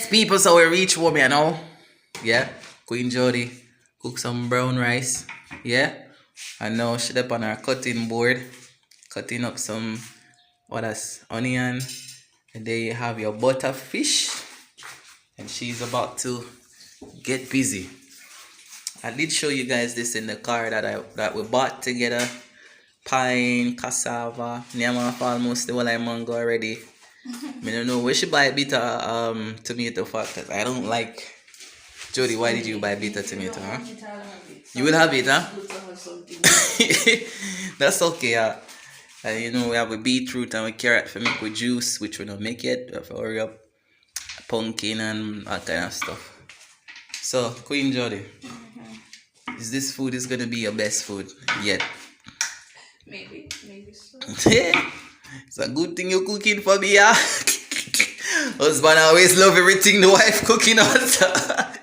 people, so we reach home, you know. Yeah, Queen Jody cook some brown rice. Yeah, and now she up on her cutting board, cutting up some what else? Onion, and there you have your butterfish, and she's about to get busy. I did show you guys this in the car that we bought together. Pine, cassava, nyama for almost the whole like mango already. I don't know where she buy bitter tomato for, because I don't like. Jody, why did you buy bitter tomato, huh? You will have it, huh? That's okay, you know, we have a beetroot and a carrot for make with juice, which we don't make yet. We have to hurry up. Pumpkin and that kind of stuff. So, Queen Jody, is this food is gonna be your best food yet? Maybe so. It's a good thing you're cooking for me, yeah. Husband always love everything the wife cooking out.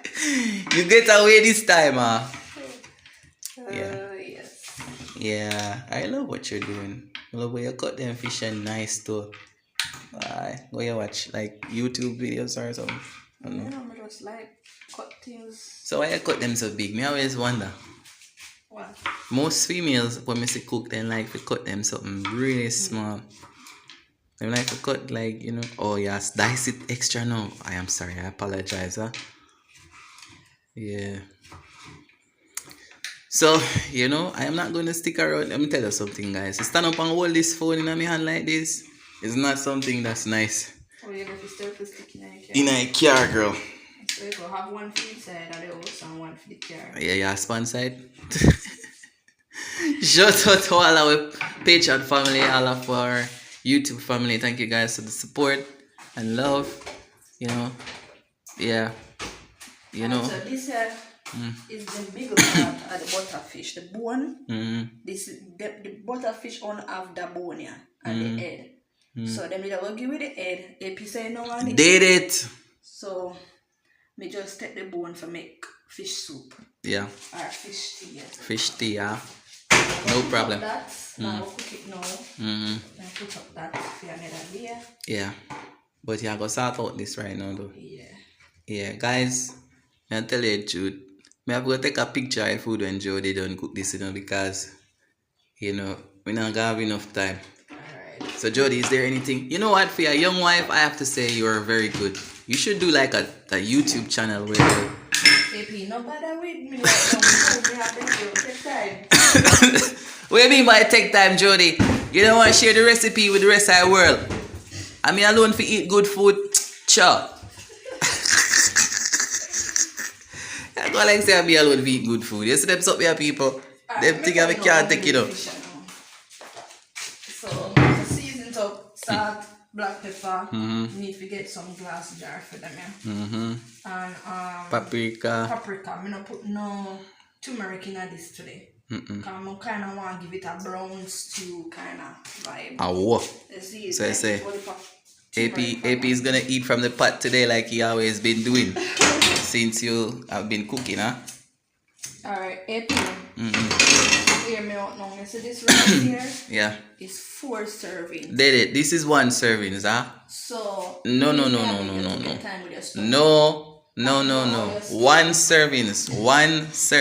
You get away this time, huh? Yes. Yeah, I love what you're doing. I love where you cut them fish and nice too. Go you watch like YouTube videos or something. I don't know. I just like cut things. So why you cut them so big? Me always wonder. What? Most females when me say cook, they like to cut them something really small. They like to cut like, you know, oh yes, dice it extra now. I am sorry, I apologize, huh? Yeah. So, you know, I am not going to stick around. Let me tell you something, guys. To stand up and hold this phone in my hand like this is not something that's nice. Oh, you're going to stick in a car, girl. So you go have one for inside of the house and one for the car. Yeah, span side. Shout out to all our Patreon family, all of our YouTube family. Thank you guys for the support and love. You know, yeah. You know. So this is the bigger part of the butterfish, the bone. This the butterfish on have the bone here and the head. So them will give you the head. A piece of no one. Did it. So me just take the bone for make fish soup. Yeah. Or fish tea. Yes. Fish tea, yeah. No problem. That. Now cook it now. And put up that for another day. Yeah. But you are going to sort out this right now though. Yeah. Yeah, guys. I'll tell you the truth. I have to take a picture of food when Jody don't cook this, you know, because, you know, we're not going to have enough time. Alright. So Jody, is there anything? You know what? For a young wife, I have to say you are very good. You should do like a YouTube channel where you... AP, no bother with me. Take time. What do you mean by take time, Jody? You don't want to share the recipe with the rest of the world. I mean, alone for eat good food. Sure. I go like say I be alone for eat good food. You see them up here, people. Them think I can't take it up. So, season up, salt, black pepper. Need to get some glass jar for them, yeah. And paprika. Paprika. I'm not put no turmeric in this today. Because I kind of want to give it a brown stew kind of vibe. Oh, See, so I say, AP is gonna eat from the pot today like he always been doing since you have been cooking, huh? Alright, AP. Hear me out now. So this right here yeah. is 4 servings. Did it? This is 1 serving, huh? So No. 1 servings.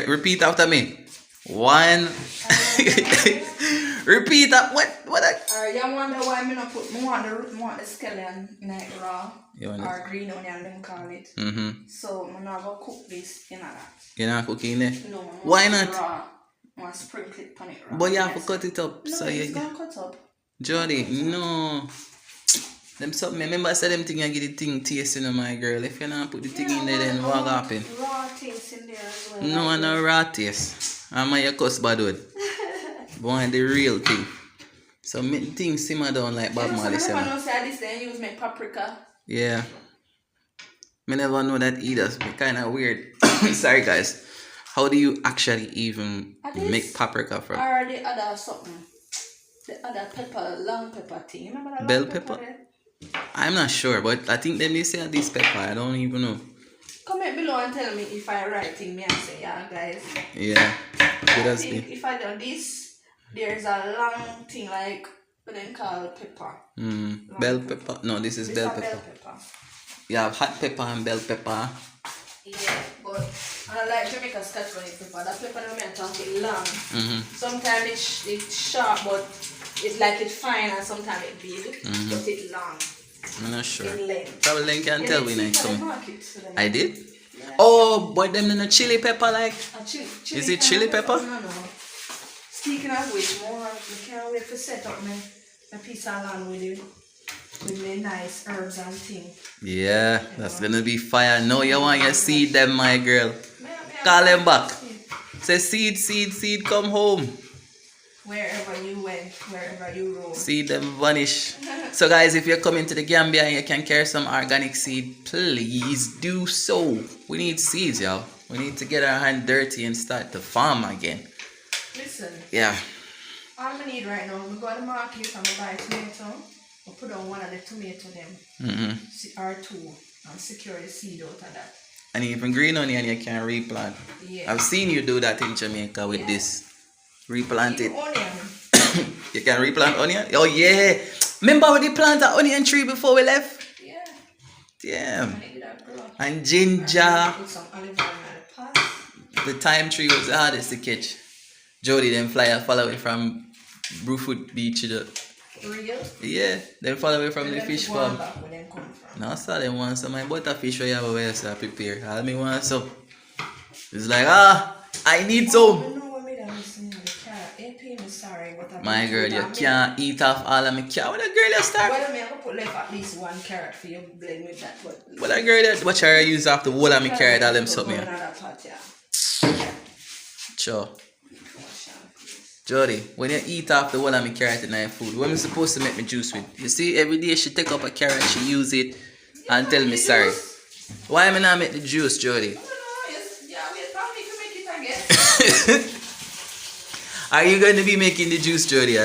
Repeat after me. 1. Repeat that. What? You wonder why I not put more want the skeleton in it raw or green onion them call it. So I'm not gonna cook this in that. You're not cooking it? No. Why not? Raw. I want to sprinkle it on it raw. But you have to cut it up. No, so it's gonna cut up. Jody, no. Them something. Remember I said them thing and get the thing tasting on my girl. If you not put the thing in there, then what happen? Raw things in there as well. No, I no raw taste. I'm a cuss bad word. Want the real thing. So make things simmer down like Bob Marley said. I never know say this then use my paprika. Yeah. Me never know that either. It's kind of weird. Sorry guys. How do you actually even make paprika from? Or the other something. The other pepper, long pepper thing. Remember that Bell long pepper? there? I'm not sure, but I think they say this pepper. I don't even know. Comment below and tell me if I right thing me and say yeah guys. Yeah. I think if I do this, there's a long thing like what they call pepper. Bell pepper? No, this is bell pepper. You have hot pepper and bell pepper. Yeah, but I like Jamaica Scotch bonnet pepper. That pepper no me talk it long. Sometimes it's sharp, but it's like it's fine, and sometimes it big, but it long. I'm not sure. In length. Probably can tell when I come. Market, I did? Yeah. Oh, but them in a chili pepper like? Chili is it chili pepper? No. Speaking of which, more, I can't wait to set up my piece of land with my nice herbs and things. Yeah, that's gonna be fire. No, you want your seed them, my girl. Call them back. Say seed, come home. Wherever you went, wherever you roam. Seed them vanish. So guys, if you're coming to the Gambia and you can carry some organic seed, please do so. We need seeds, y'all. We need to get our hand dirty and start to farm again. Listen. Yeah. All I need right now, we go to the market and we buy tomato. We put on one of the tomato them. Or two. And secure the seed out of that. And even green onion you can replant. Yeah. I've seen you do that in Jamaica with this. Replant it. Onion. You can replant onion? Oh yeah. Remember when we planted an onion tree before we left? Yeah. Damn. And ginger. Put some olive oil in the pot. The thyme tree was the hardest to catch. Jody then follow it from Brewfoot Beach to the real? Yeah, then follow away from the fish farm. No, sir, they want some my butterfish where you have a way to prepare. All me want some. It's like, I need some. My girl, you can't eat off all of my carrot. What a girl you start? Well, I have put left at least one carrot for you blend with that. What a girl that watch her use off the whole of my carrot, all them something. Sure. Jody, when you eat off the whole of my carrot in her food, what am I supposed to make my juice with? You see, every day she take up a carrot, she use it and tell me sorry. Why am I not make the juice, Jody? Are you going to be making the juice, Jody?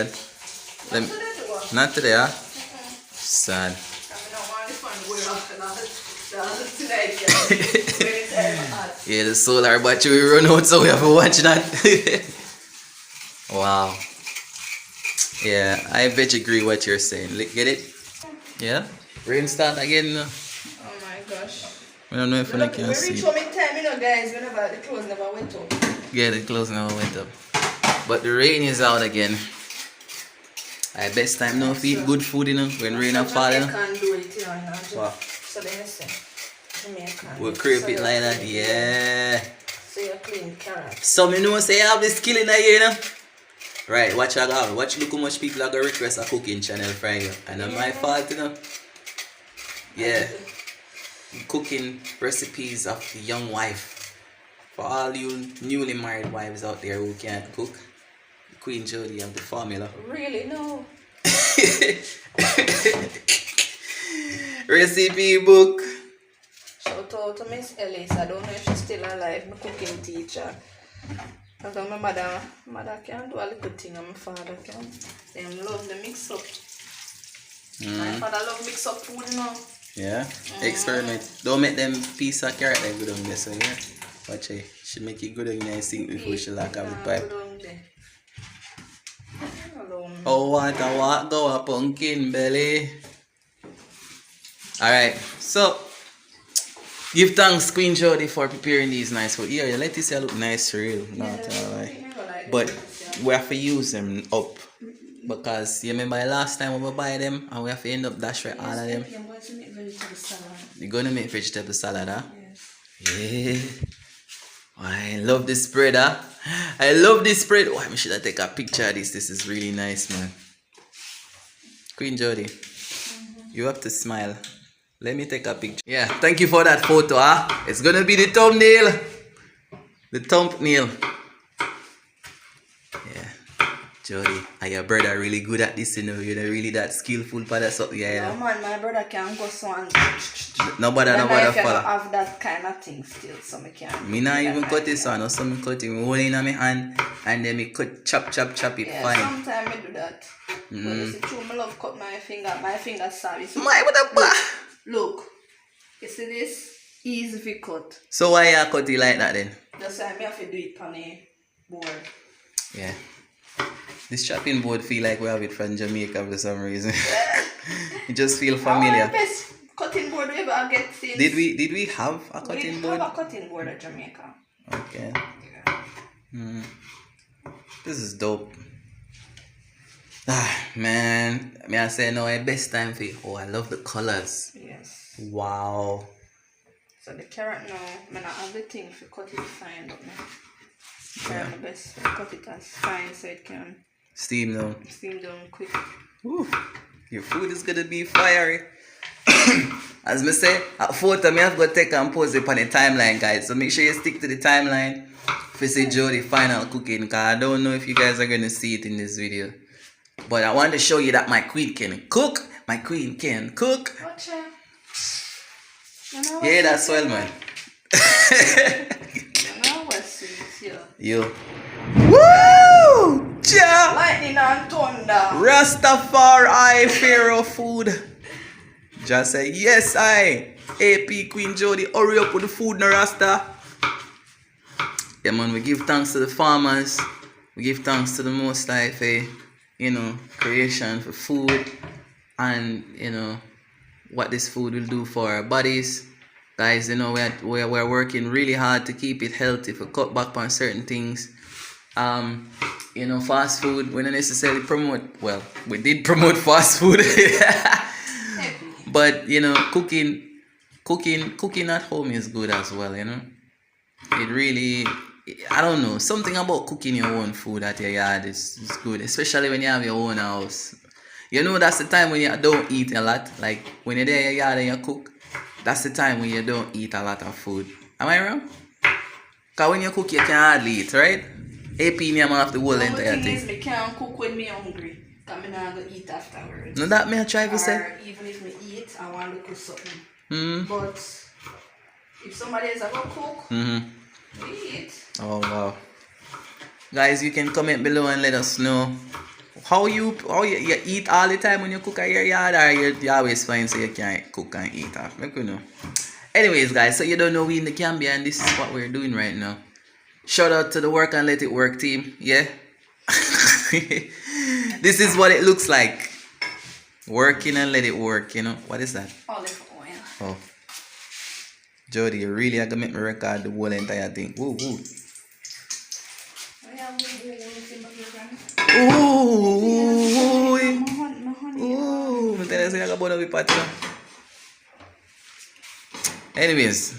Not today, huh? Sad. Yeah, the solar battery run out, so we have to watch that. Wow. Yeah, I bet you agree what you're saying. Get it? Yeah? Rain start again. Oh my gosh. I don't know if I can see. We reach home in time, you know, guys. Whenever the clothes never went up. Yeah, the clothes never went up. But the rain is out again. I best time now to eat good food, you know, when rain is falling. Can't do it, you know. Wow. So then you say, we'll creep it like that, yeah. So you clean carrots. Some you know say I have the skill in here, you know. Right, watch I got. Watch look how much people are gonna request a cooking channel for you. And not my fault, you know. Yeah. Cooking recipes of the young wife. For all you newly married wives out there who can't cook, Queen Jody have the formula. Really? No. Recipe book. Shout out to Miss Ellis. I don't know if she's still alive, my cooking teacher. Because my mother can do a little thing and my father can. They love the mix up. My father love mix up food, you know. Yeah? Experiment. Don't make them piece of carrot like good on this, so yeah. Watch her. She make it good on your sink before she lock up the pipe. Oh, what a walk go a pumpkin belly. Alright, so give thanks Queen Jody for preparing these nice food. Yeah, let this look nice real. Not alright. But we have to use them up. Because you remember last time we buy them and we have to end up dash right all of them. I'm going to make vegetable salad. You're going to make vegetable salad, huh? Yes. Yeah. I love this spread, huh? I love this spread. Oh, I should take a picture of this. This is really nice, man. Queen Jody, you have to smile. Let me take a picture. Yeah, thank you for that photo, huh? It's gonna be the thumbnail. The thumbnail. Yeah. Jody, and your brother really good at this, you know. You're really that skillful for that something, yeah. No, man, my brother can go so and nobody follow. Have that kind of thing still, so I can't. Me not even cut this one, or some cut it, hold it in my hand, and then me cut, chop it, yeah, fine. sometimes I do that. But you see, true, I love cut my finger sorry. So What the look, you see this? Easy to cut. So why you cut it like that then? That's why I have to do it on a board. Yeah. This chopping board feel like we have it from Jamaica for some reason. It just feel familiar. Best cutting board we ever get since. Did we have a cutting board? We have a cutting board at Jamaica. Okay. Yeah. This is dope. Ah, man. I say no, best time for you. Oh, I love the colors. Yes. Wow. So the carrot now, I don't have the thing for cut it fine, but now try my best to cut it as fine so it can steam down quick. Ooh, your food is gonna be fiery. As me say, at photo me have got to take and post it on the timeline, guys. So make sure you stick to the timeline for see Jody final cooking, because I don't know if you guys are gonna see it in this video. But I want to show you that my queen can cook. My queen can cook. Gotcha. Yeah, that's well, man. Yo. Woo! Ja! Lightning and thunder. Rastafari Pharaoh food. Just say yes, I. AP Queen Jody, hurry up with the food, no Rasta. Yeah, man, we give thanks to the farmers. We give thanks to the Most High for, creation for food and, what this food will do for our bodies. Guys, we're working really hard to keep it healthy, for cut back on certain things. Fast food, we don't necessarily promote, well, we did promote fast food. But, cooking at home is good as well, It really, I don't know, something about cooking your own food at your yard is good, especially when you have your own house. That's the time when you don't eat a lot. Like, when you're there in your yard and you cook, that's the time when you don't eat a lot of food. Am I wrong? Because when you cook, you can hardly eat, right? AP me, I'm going to have to hold the entire thing. The thing is, I can't cook when I'm hungry. Because I'm not going to eat afterwards. No, that may I try to say. Or even if I eat, I want to cook something. But if somebody else is going to cook, we eat. Oh, wow. Guys, you can comment below and let us know how you eat all the time when you cook at your yard, or you always find so you can't cook and eat off. Make you know. Anyways, guys, so you don't know we in the Gambia, and this is what we're doing right now. Shout out to the Work and Let It Work team. Yeah. This is what it looks like. Working and let it work, What is that? Olive oil. Oh. Jody, you really are going to make me record the whole entire thing. Woo, woo. Ooh. Ooh. Anyways,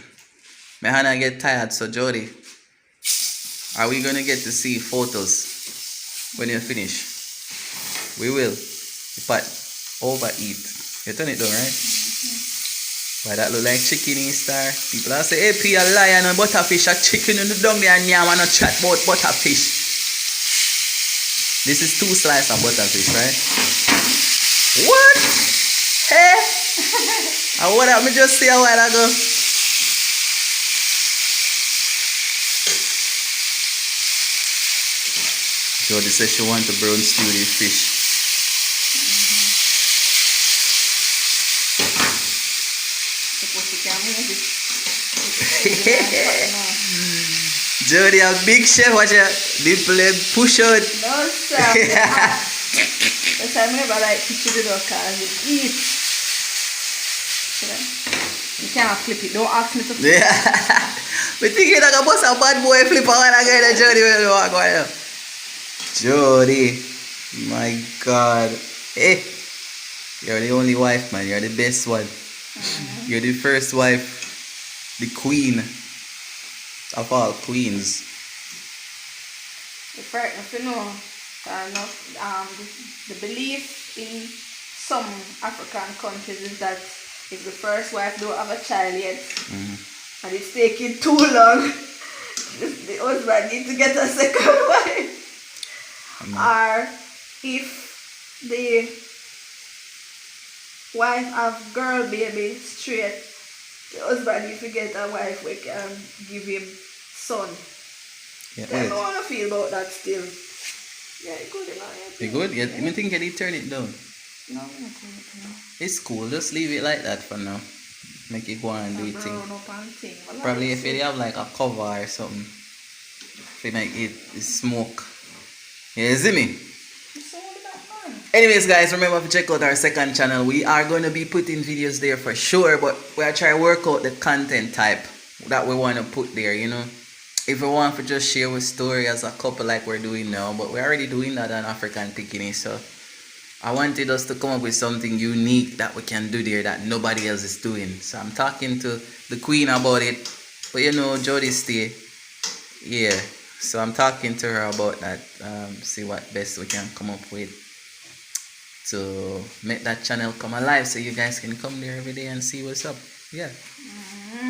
my hand get tired, so Jody, are we going to get to see photos when you finish? We will. But overeat. You turn it down, right? Why that look like chicken in star? People are say, hey, P, a lion and butterfish, a chicken in the dung there and yam and a chat about butterfish. This is 2 slices of butterfish, right? What? Hey? And what happened? Just say a while ago. Jody says she wants to brown stew the fish. Jody, a big chef, watch your nipple leg push out. No, sir. That's why I never like to put it up because it eats. You can't flip it. Don't ask me to flip it. Yeah. We think you're like a boss a bad boy flipper when I get a Jody when you walk on. Jody, my God. Hey, you're the only wife, man. You're the best one. You're the first wife, the queen of all queens. If you know, the belief in some African countries is that if the first wife don't have a child yet, and it's taking too long, the husband needs to get a second wife. Or if the wife have girl baby straight, the husband needs to get a wife who can give him son. Yeah, I don't want to feel about that still. Yeah, it's good. You good? You think you need to turn it down? No, I'm not turn it down. It's cool. Just leave it like that for now. Make it go and do it thing. Probably if you have like a cover or something, if you make it smoke. Yeah, you see me? It's all that man. Anyways, guys, remember to check out our second channel. We are going to be putting videos there for sure, but we are trying to work out the content type that we want to put there, you know. If we want to just share a story as a couple like we're doing now, but we're already doing that on African Picking, so I wanted us to come up with something unique that we can do there that nobody else is doing. So I'm talking to the queen about it, but you know, Jody stay. Yeah, so I'm talking to her about that. See what best we can come up with to make that channel come alive, so you guys can come there every day and see what's up. Yeah,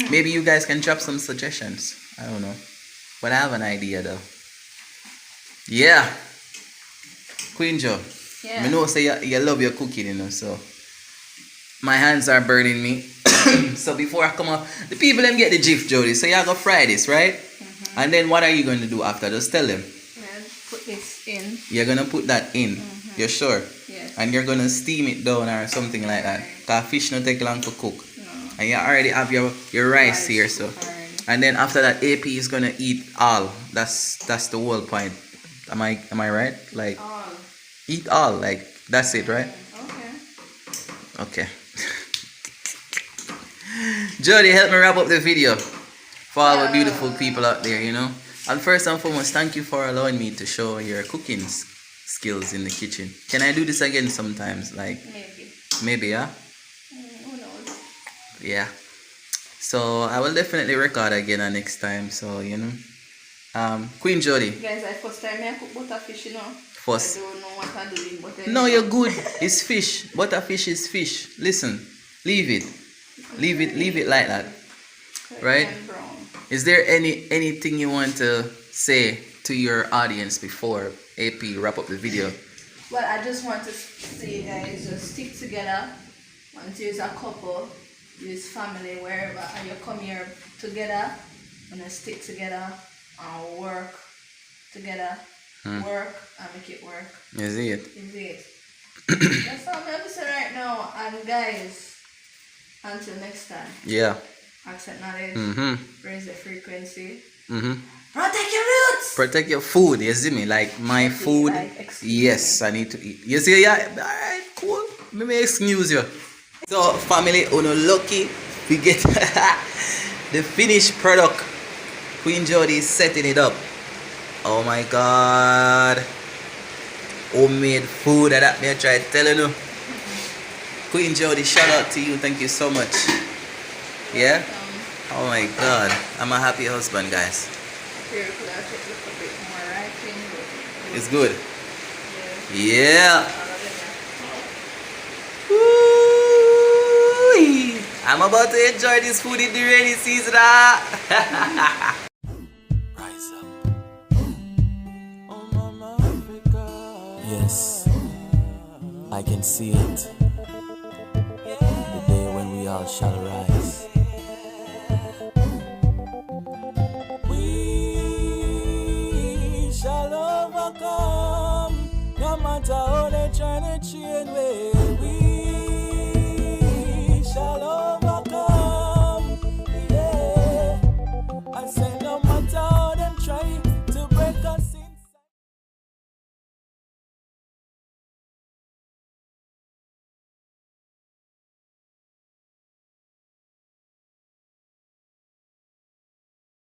maybe you guys can drop some suggestions. I don't know, but I have an idea though. Yeah, Queen Joe. Yeah. I know say you love your cooking, you know, so my hands are burning me. So before I come up, the people them get the gif, Jody. So you're gonna fry this, right? And then what are you going to do after? Just tell them. Well, put this in. You're going to put that in. You're sure? Yes. And you're going to steam it down or something like that. Because fish don't take long to cook. No. And you already have your rice here, so. And then after that, AP is going to eat all. That's the whole point. Am I right? Like, All. eat all. Like, that's it, right? Okay. Okay. Jody, help me wrap up the video for all the beautiful people out there, you know. And first and foremost, thank you for allowing me to show your cooking skills in the kitchen. Can I do this again sometimes? Like, maybe, yeah? Who knows? Yeah. So I will definitely record again next time. So, you know. Queen Jody. Guys, I first time I cook butterfish, you know. First. I don't know what I'm doing, but No, you're good. It's fish. Butterfish is fish. Listen, leave it like that. Right? Is there anything you want to say to your audience before AP wrap up the video? Well, I just want to say, guys, just stick together until you're a couple, you're family, wherever, and you come here together, and stick together and work together, work and make it work. Is it? Is it? That's all I'm going to say right now. And guys, until next time. Yeah. Accept knowledge. Raise the frequency. Protect your roots. Protect your food. You see me? Like my food. Yes, I need to eat. You see? Yeah. Alright, cool. Let me excuse you. So, family, uno lucky. We get the finished product. Queen Jody is setting it up. Oh my God. Homemade food. That me I try telling you. Queen Jody, shout out to you. Thank you so much. Yeah? Oh my God. I'm a happy husband, guys. It's good. Yeah. Woo-wee. I'm about to enjoy this food in the rainy season. Rise up. Oh, Mama Africa. Yes, I can see it. The day when we all shall rise.